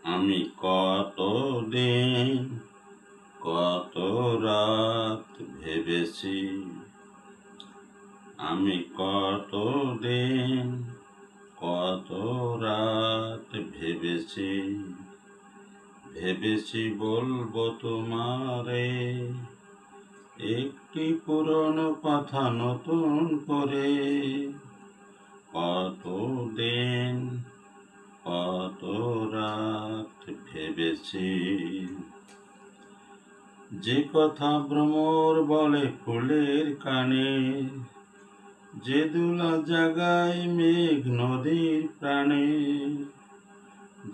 আমি কত দিন কত রাত ভেবেছি, আমি কত দিন কত রাত ভেবেছি, ভেবেছি বলবো তোমারে একটি পুরনো কথা নতুন করে। কত দিন কত রাত ভেবেছি, যে কথা ভ্রমর বলে ফুলের কানে, যে দোলা জাগায় মেঘ নদীর প্রাণে,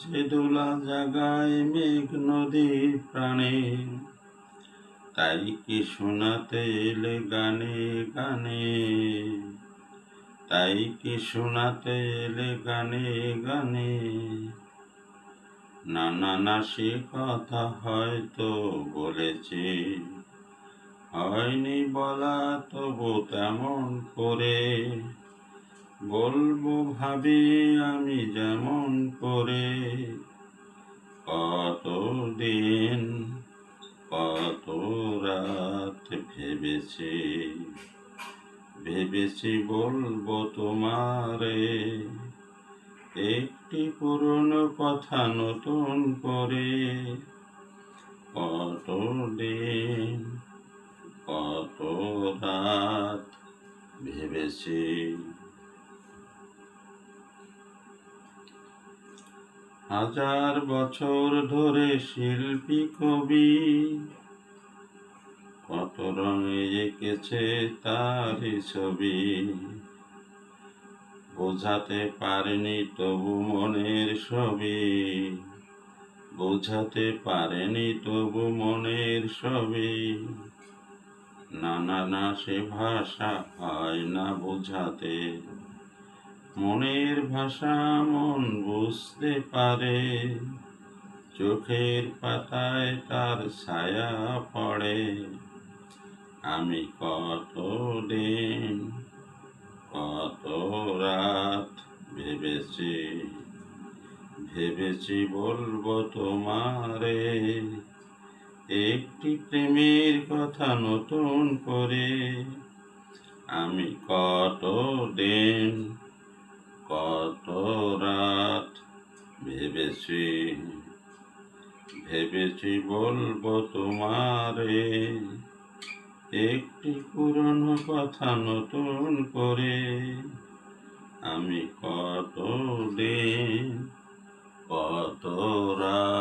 যে দোলা জাগায় মেঘ নদীর প্রাণে, তাই কি শোনাতে এলে গানে গানে, তাই কি শোনাতে এলে গানে গানে। না না না, সে কথা হয়তো বলেছি, হয়নি বলা তবু তেমন করে, বলবো ভাবি আমি যেমন করে। কত দিন কত রাত ভেবেছি, ভেবেছি বলবো তোমারে একটি পুরনো কথা নতুন করে। কত দিন কত রাত ভেবেছি। হাজার বছর ধরে শিল্পী কবি কত রঙে এঁকেছে তারই ছবি, বোঝাতে পারেনি তবু মনের ছবি, বোঝাতে পারেনি তবু মনের ছবি। না না না, সে ভাষা হয় না বোঝাতে, মনের ভাষা মন বুঝতে পারে, চোখের পাতায় তার ছায়া পড়ে। আমি কত দিন কত রাত ভেবেছি, ভেবেছি বলবো তোমারে একটি প্রেমের কথা নতুন করে। আমি কত দিন কত রাত ভেবেছি, ভেবেছি বলবো তোমারে একটি পুরনো কথা নতুন করে। আমি কত দিন কত রাত